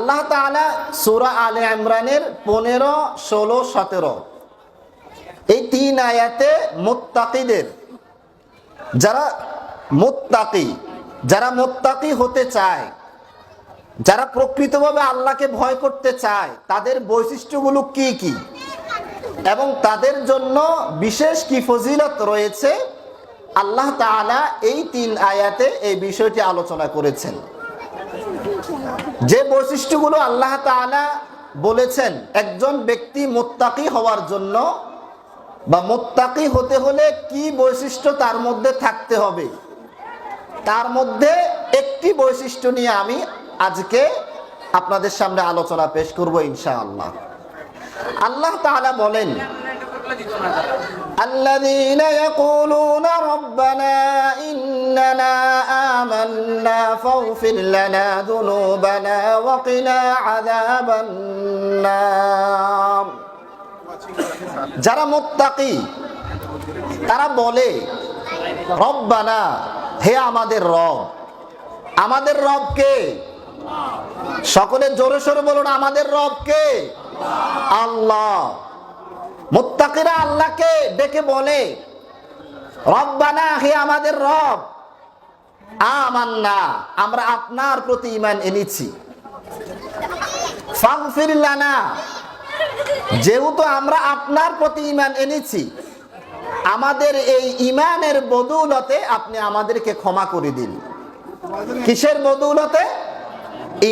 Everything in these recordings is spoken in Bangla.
আল্লাহ তাআলা সূরা আলে ইমরানের 15, 16, 17 এই 3 আয়াতে মুত্তাকিদের যারা মুত্তাকি হতে চায়, যারা প্রকৃতভাবে আল্লাহকে ভয় করতে চায়, তাদের বৈশিষ্ট্যগুলো কি কি এবং তাদের জন্য বিশেষ কি ফজিলত রয়েছে, আল্লাহ তাআলা এই 3 আয়াতে এই বিষয়টি আলোচনা করেছেন। যে বৈশিষ্ট্যগুলো আল্লাহ তাআলা বলেছেন একজন ব্যক্তি মুত্তাকি হওয়ার জন্য বা মুত্তাকি হতে হলে কি বৈশিষ্ট্য তার মধ্যে থাকতে হবে, তার মধ্যে একটি বৈশিষ্ট্য নিয়ে আমি আজকে আপনাদের সামনে আলোচনা পেশ করব ইনশাআল্লাহ। আল্লাহ তাআলা বলেন, আল্লাযীনা ইয়াকুলুনা রাব্বানা ইন্নানা আমান্না ফাগফির লানা যুনুবানা ওয়া কিনা আযাবান নার। যারা মুত্তাকি তারা বলে, রব্বানা, হে আমাদের রব। আমাদের রব কে? সকলে জোরে সোরে বলুন, আমাদের রব কে? আল্লাহ। মুত্তাকিরা আল্লাহকে ডেকে বলে, রব্বানা, হে আমাদের রব, আমান্না, আমরা আপনার প্রতি ঈমান এনেছি, ফাগফির লানা, যেহেতু আমরা আপনার প্রতি ঈমান এনেছি, আমাদের এই ঈমানের বদৌলতে আপনি আমাদেরকে ক্ষমা করে দিন। কিসের বদৌলতে?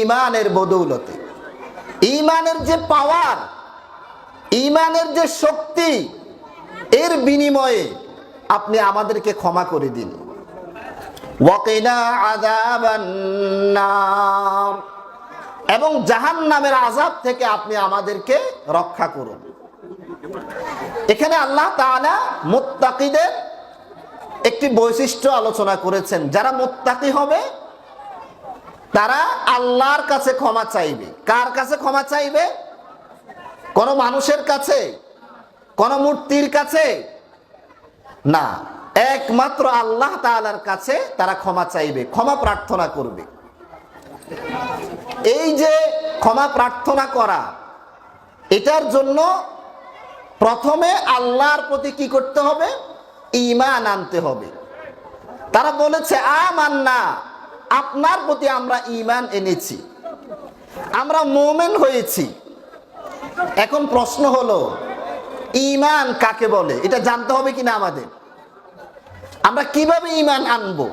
ঈমানের বদৌলতে। ঈমানের যে পাওয়ার, ঈমানের যে শক্তি, এর বিনিময়ে আপনি আমাদেরকে ক্ষমা করে দিন। ওয়া কিনা আযাবান নার, এবং জাহান্নামের আযাব থেকে আপনি আমাদেরকে রক্ষা করুন। এখানে আল্লাহ তাআলা মুত্তাকিদের একটি বৈশিষ্ট্য আলোচনা করেছেন। যারা মুত্তাকি হবে তারা আল্লাহর কাছে ক্ষমা চাইবে। কার কাছে ক্ষমা চাইবে? কোন মানুষের কাছে, কোন মূর্তির কাছে না, একমাত্র আল্লাহ তাআলার কাছে তারা ক্ষমা চাইবে, ক্ষমা প্রার্থনা করবে। এই যে ক্ষমা প্রার্থনা করা, এটার জন্য প্রথমে আল্লাহর প্রতি কি করতে হবে? ঈমান আনতে হবে। তারা বলেছে, আমান্না, আপনার প্রতি আমরা ঈমান এনেছি, আমরা মুমিন হয়েছি। এখন প্রশ্ন হলো, ঈমান কাকে বলে? এটা জানতে হবে কিনা আমাদের। আমরা কিভাবে ঈমান আনবো?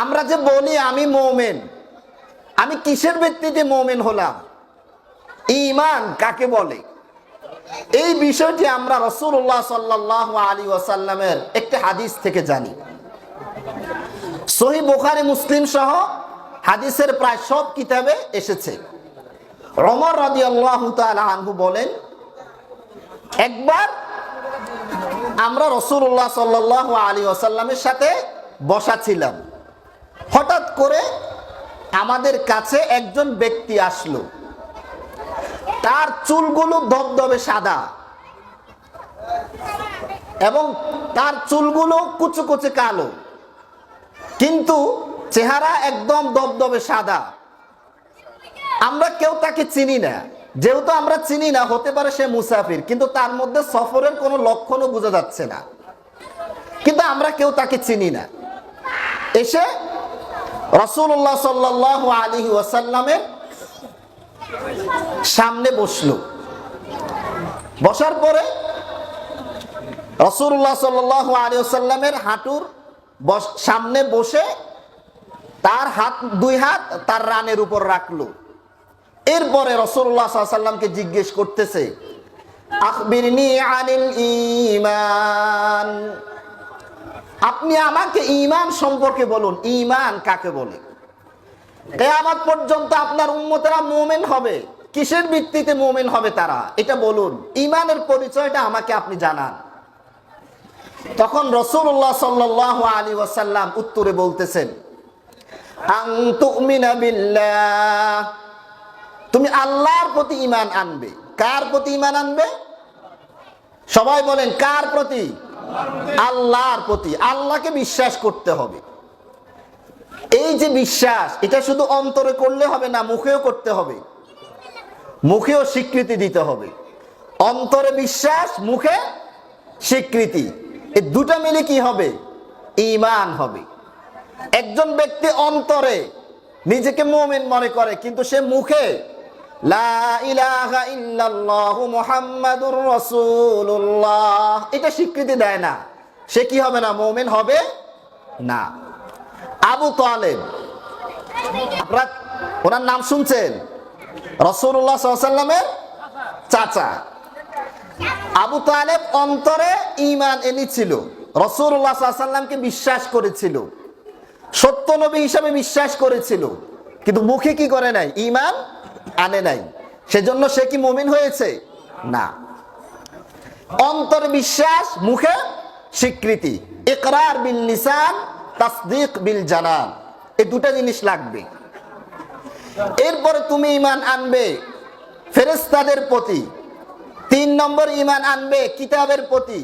আমরা যে বলি আমি মুমিন, আমি কিসের ভিত্তিতে মুমিন হলাম? ঈমান কাকে বলে? এই বিষয়টি আমরা রাসূলুল্লাহ সাল্লাল্লাহু আলাইহি ওয়াসাল্লামের একটি হাদিস থেকে জানি। সহিহ বুখারী, মুসলিম সহ হাদিসের প্রায় সব কিতাবে এসেছে। ওমর রাদিয়াল্লাহু তাআলা আনহু বলেন, একবার আমরা রাসূলুল্লাহ সাল্লাল্লাহু আলাইহি ওয়াসাল্লামের সাথে বসা ছিলাম। হঠাৎ করে আমাদের কাছে একজন ব্যক্তি আসলো। তার চুলগুলো ধবধবে সাদা এবং তার চুলগুলো কুচকুচে কালো, কিন্তু চেহারা একদম ধবধবে সাদা। আমরা কেউ তাকে চিনি না। যেহেতু আমরা চিনি না, হতে পারে সে মুসাফির, কিন্তু তার মধ্যে সফরের কোনো লক্ষণও বোঝা যাচ্ছে না, কিন্তু আমরা কেউ তাকে চিনি না। এসে রাসূলুল্লাহ সাল্লাল্লাহু আলাইহি ওয়াসাল্লামের সামনে বসলো। বসার পরে রাসূলুল্লাহ সাল্লাল্লাহু আলাইহি ওয়াসাল্লামের হাঁটুর সামনে বসে তার দুই হাত তার রানের উপর রাখলো। এরপরে রাসূলুল্লাহ সাল্লাল্লাহু আলাইহি ওয়াসাল্লামকে জিজ্ঞেস করতেছে, আখবিরনি আনিল ঈমান, আপনি আমাকে ঈমান সম্পর্কে বলুন, ঈমান কাকে বলে? কিয়ামত পর্যন্ত আপনার উম্মতেরা মুমিন হবে, কিসের ভিত্তিতে মুমিন হবে তারা, এটা বলুন, ঈমানের পরিচয়টা আমাকে আপনি জানান। তখন রাসূলুল্লাহ সাল্লাল্লাহু আলাইহি ওয়াসাল্লাম উত্তরে বলতেছেন, আন তুমিনা বিল্লাহ, তুমি আল্লাহর প্রতি ঈমান আনবে। কার প্রতি ঈমান আনবে? সবাই বলেন, কার প্রতি? আল্লাহর প্রতি। আল্লাহকে বিশ্বাস করতে হবে। এই যে বিশ্বাস, এটা শুধু অন্তরে করলে হবে না, মুখেও করতে হবে, মুখেও স্বীকৃতি দিতে হবে। অন্তরে বিশ্বাস, মুখে স্বীকৃতি, এই দুটা মিলে কি হবে? ঈমান হবে। একজন ব্যক্তি অন্তরে নিজেকে মুমিন মনে করে, কিন্তু সে মুখে লা ইলাহা ইল্লাল্লাহু মুহাম্মাদুর রাসূলুল্লাহ এটা স্বীকৃতি দেয় না, সে কি হবে না? মুমিন হবে না। আবু তালেব, আপনারা ওনার নাম শুনছেন? রাসূলুল্লাহ সাল্লাল্লাহু আলাইহি ওয়াসাল্লামের চাচা। আবু তালেব অন্তরে ঈমান এনেছিল, রাসূলুল্লাহ সাল্লাল্লাহু আলাইহি ওয়াসাল্লামকে বিশ্বাস করেছিল, সত্য নবী হিসাবে বিশ্বাস করেছিল, কিন্তু মুখে কি করে নাই? ঈমান আনে নাই। সেজন্য সে কি মুমিন হয়েছে? না। অন্তরে বিশ্বাস, মুখে স্বীকৃতি, ইকরার বিল লিসান, তাসদীক বিল জানান, এই দুটো জিনিস লাগবে। এরপরে তুমি ঈমান আনবে ফেরেশতাদের প্রতি, 3 নম্বর ঈমান আনবে কিতাবের প্রতি,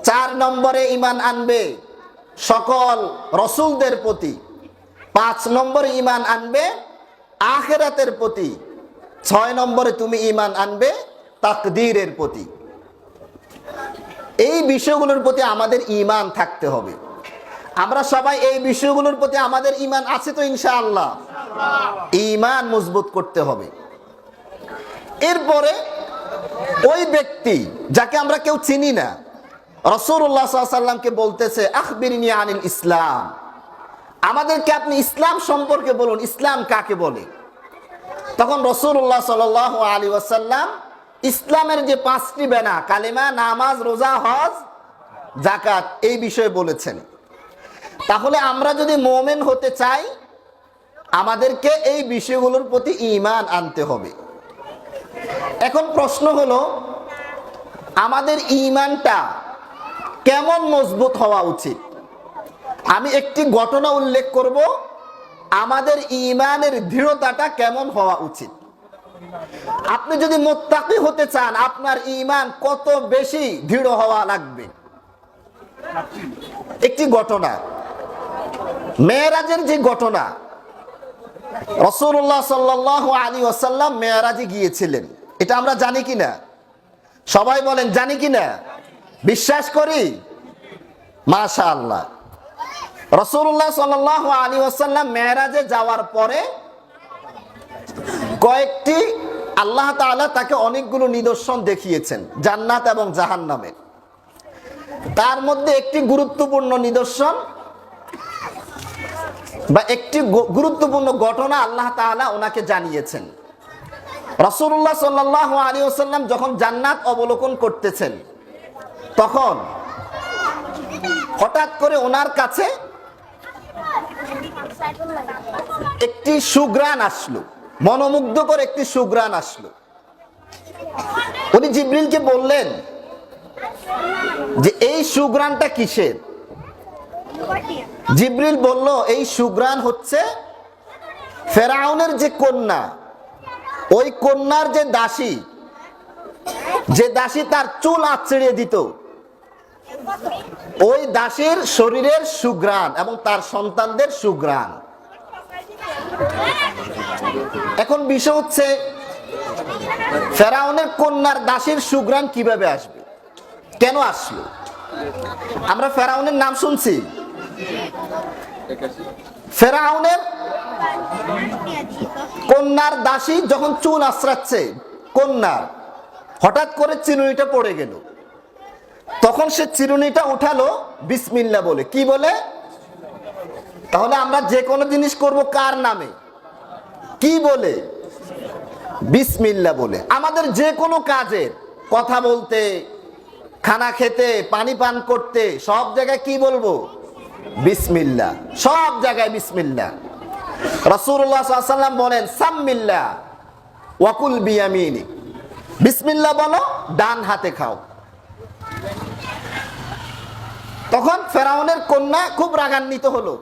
4 নম্বরে ঈমান আনবে সকল রাসূলদের প্রতি, 5 নম্বরে ঈমান আনবে আখিরাতের প্রতি, 6 নম্বরে তুমি ঈমান আনবে তাকদীরের প্রতি। এই বিষয়গুলোর প্রতি আমাদের ঈমান থাকতে হবে। আমরা সবাই এই বিষয়গুলোর প্রতি আমাদের ঈমান আছে তো? ইনশাআল্লাহ। ঈমান মজবুত করতে হবে। এরপরে ওই ব্যক্তি যাকে আমরা কেউ চিনি না, রাসূলুল্লাহ সাল্লাল্লাহু আলাইহি ওয়াসাল্লামকে বলতেছে আখবিরনি আনিল ইসলাম, আমাদেরকে আপনি ইসলাম সম্পর্কে বলুন, ইসলাম কাকে বলে? তখন রাসূলুল্লাহ সাল্লাল্লাহু আলাইহি ওয়াসাল্লাম ইসলামের যে 5টি বেনা, কালেমা, নামাজ, রোজা, হজ, যাকাত, এই বিষয়ে বলেছেন। তাহলে আমরা যদি মুমিন হতে চাই, আমাদেরকে এই বিষয়গুলোর প্রতি ঈমান আনতে হবে। এখন প্রশ্ন হলো, আমাদের ঈমানটা কেমন মজবুত হওয়া উচিত? আমি একটি ঘটনা উল্লেখ করব, আমাদের ঈমানের দৃঢ়তাটা কেমন হওয়া উচিত। আপনি যদি মুত্তাকি হতে চান, আপনার ঈমান কত বেশি দৃঢ় হওয়া লাগবে? একটি ঘটনা, মেরাজের যে ঘটনা, রাসূলুল্লাহ সাল্লাল্লাহু আলাইহি ওয়াসাল্লাম মেরাজে গিয়েছিলেন, এটা আমরা জানি কিনা? সবাই বলেন জানি কিনা? বিশ্বাস করি? মাশাআল্লাহ। রাসূলুল্লাহ সাল্লাল্লাহু আলাইহি ওয়াসাল্লাম মেরাজে যাওয়ার পরে কয়েকটি, আল্লাহ তাআলা তাকে অনেকগুলো নিদর্শন দেখিয়েছেন জান্নাত এবং জাহান্নামের। তার মধ্যে একটি গুরুত্বপূর্ণ নিদর্শন বা একটি গুরুত্বপূর্ণ ঘটনা আল্লাহ তাআলা ওনাকে জানিয়েছেন। রাসূলুল্লাহ সাল্লাল্লাহু আলাইহি ওয়াসাল্লাম যখন জান্নাত অবলোকন করতেছেন, তখন হঠাৎ করে ওনার কাছে একটি সুঘ্রাণ আসলো, মনোমুগ্ধকর একটি সুঘ্রাণ আসলো। উনি জিবরিলকে বললেন যে এই সুঘ্রাণটা কিসের? জিবরিল বলল, এই সুঘ্রাণ হচ্ছে ফেরাউনের যে কন্যা, ওই কন্যার যে দাসী, যে দাসী তার চুল আঁচড়িয়ে দিত, ওই দাসীর শরীরের সুঘ্রাণ এবং তার সন্তানদের সুঘ্রাণ। এখন বিষয় হচ্ছে, ফেরাউনের কন্যার দাসীর সুঘ্রাণ কিভাবে আসবে, কেন আসলো? আমরা ফেরাউনের নাম শুনছি। ফেরাউনের কন্যার দাসী যখন চুল আঁচড়াচ্ছে কন্যার, হঠাৎ করে চিরুনিটা পড়ে গেল। তখন সে চিরুনিটা উঠালো বিসমিল্লাহ বলে। কি বলে? তাহলে আমরা যে কোনো জিনিস করব কার নামে? কি বলে? বিসমিল্লাহ বলে। আমাদের যে কোনো কাজে, কথা বলতে, খানা খেতে, পানি পান করতে, সব জায়গায় কি বলবো? বিসমিল্লাহ। সব জায়গায় বিসমিল্লাহ। রাসূলুল্লাহ সাল্লাল্লাহু আলাইহি ওয়াসাল্লাম বলেন সাম্মিল্লাহ ওয়াকুল বিয়ামিনি, বিসমিল্লাহ বলো, ডান হাতে খাও। তখন ফেরাউনের কন্যা খুব রাগান্বিত হলো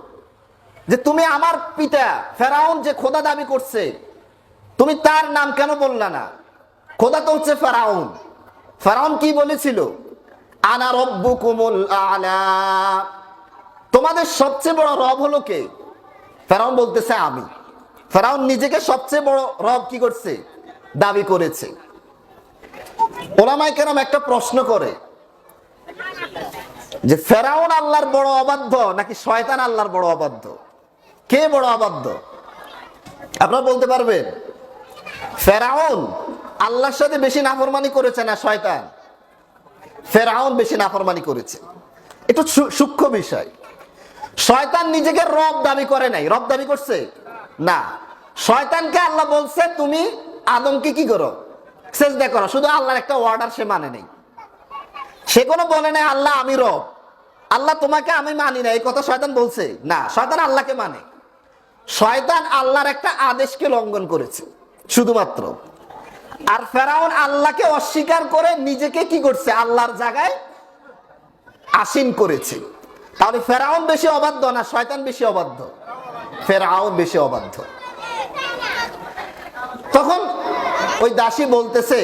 যে তুমি আমার পিতা ফেরাউন যে খোদা দাবি করছে, তুমি তার নাম কেন বললা না? খোদা তো হচ্ছে ফেরাউন। ফেরাউন কি বলেছিল? আনা রব্বুকুমুল আ'লা, তোমাদের সবচেয়ে বড় রব হলো কে? ফেরাউন বলতেছে আমি। ফেরাউন নিজেকে সবচেয়ে বড় রব কি করছে? দাবি করেছে। ওলামায়ে কেরাম একটা প্রশ্ন করে যে ফেরাউন আল্লাহর বড় অবাধ্য নাকি শয়তান আল্লাহর বড় অবাধ্য? কে বড় অবাধ্য? আপনারা বলতে পারবেন? ফেরাউন আল্লাহর সাথে বেশি নাফরমানি করেছে না শয়তান? ফেরাউন বেশি নাফরমানি করেছে। একটু সূক্ষ্ম বিষয়। শয়তান নিজেকে রব দাবি করে নাই। রব দাবি করছে না। শয়তানকে আল্লাহ বলছে তুমি আদমকে কি করো? সিজদা করো। শুধু আল্লাহর একটা অর্ডার সে মানে নেই। সে কোনো বলে নাই আল্লাহ আমি রব, আল্লাহ তোমাকে আমি মানি না, এই কথা শয়তান বলছে না। শয়তান আল্লাহকে মানে। শয়তান আল্লাহর একটা আদেশকে লঙ্ঘন করেছে শুধুমাত্র। আর ফেরাউন আল্লাহকে অস্বীকার করে নিজেকে কি করছে? আল্লাহর জায়গায় আসীন করেছে। তাহলে ফেরাউন বেশি অবাধ্য না শয়তান বেশি অবাধ্য? ফেরাউন বেশি অবাধ্য। তখন ওই দাসী বলতেছে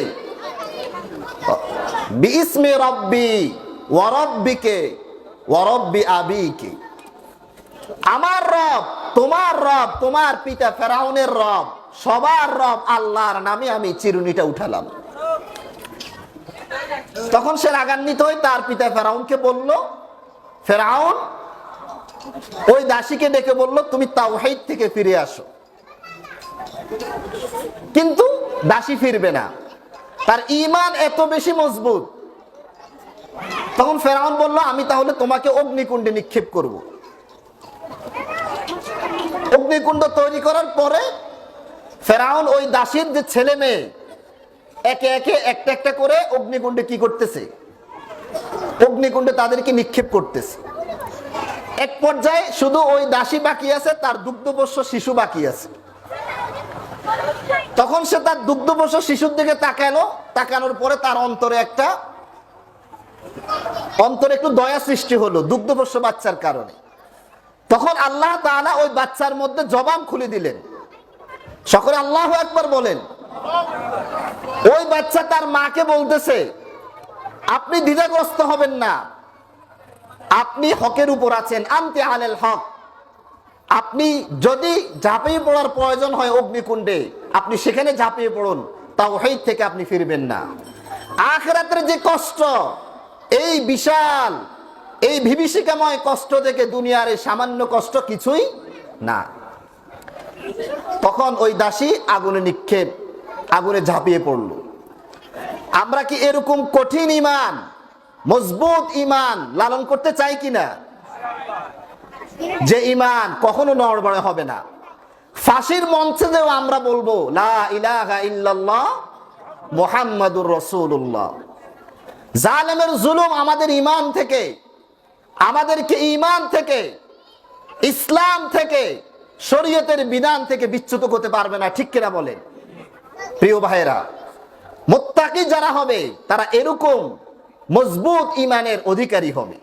বিইসমি রব্বি ওয়া রব্বিকে ওয়া রব্বি আবিকে, আমার রব, তোমার রব, তোমার পিতা ফেরাউনের রব, সবার রব আল্লাহর নামে আমি চিরুনিটা উঠালাম। তখন সে রাগান্বিত হয়ে তার পিতা ফেরাউনকে বলল, ফেরাউন ওই দাসীকে ডেকে বলল তুমি তাওহীদ থেকে ফিরে আসো। কিন্তু দাসী ফিরবে না, তার ঈমান এত বেশি মজবুত। তখন ফেরাউন বলল আমি তাহলে তোমাকে অগ্নিকুণ্ডে নিক্ষেপ করব। অগ্নিকুণ্ড তৈরি করার পরে ফেরাউন ওই দাসীর যে ছেলে মেয়ে একে একে একটা একটা করে অগ্নিকুণ্ডে কি করতেছে? অগ্নিকুণ্ডে তাদেরকে নিক্ষেপ করতেছে। এক পর্যায়ে শুধু ওই দাসী বাকি আছে, তার দুগ্ধপোষ্য শিশু বাকি আছে। তখন সে তার দুগ্ধপোষ্য শিশুর দিকে তাকালো। তাকানোর পরে তার অন্তরে একটু দয়া সৃষ্টি হলো দুগ্ধপোষ্য বাচ্চার কারণে। তখন আল্লাহ তাআলা ওই বাচ্চার মধ্যে জবান খুলে দিলেন। সকলে আল্লাহু আকবার বলেন। ওই বাচ্চা তার মাকে বলতেছে আপনি দ্বিধাগ্রস্ত হবেন না, আপনি হকের উপর আছেন, আনতি আলাল হক। আপনি যদি ঝাঁপিয়ে পড়ার প্রয়োজন হয় অগ্নিকুণ্ডে, আপনি সেখানে ঝাঁপিয়ে পড়ুন, তাওহীদ থেকে আপনি ফিরবেন না। আখিরাতের যে কষ্ট, এই বিশাল, এই বিভীষিকাময় কষ্ট থেকে দুনিয়ার এই সামান্য কষ্ট কিছুই না। তখন ওই দাসী আগুনে ঝাঁপিয়ে পড়ল। আমরা কি এরকম কঠিন ঈমান, মজবুত ঈমান লালন করতে চাই কিনা? যে ঈমান কখনো নড়বড়ে হবে না। ফাঁসির মঞ্চে যেও আমরা বলবো লা ইলাহা ইল্লাল্লাহ মুহাম্মাদুর রাসূলুল্লাহ। জালেমের জুলুম আমাদের ঈমান থেকে, আমাদেরকে ঈমান থেকে, ইসলাম থেকে, শরীয়তের বিধান থেকে বিচ্যুত করতে পারবে না। ঠিক কিনা বলেন? প্রিয় ভাইরা, মুত্তাকি যারা হবে তারা এরকম মজবুত ঈমানের অধিকারী হবে।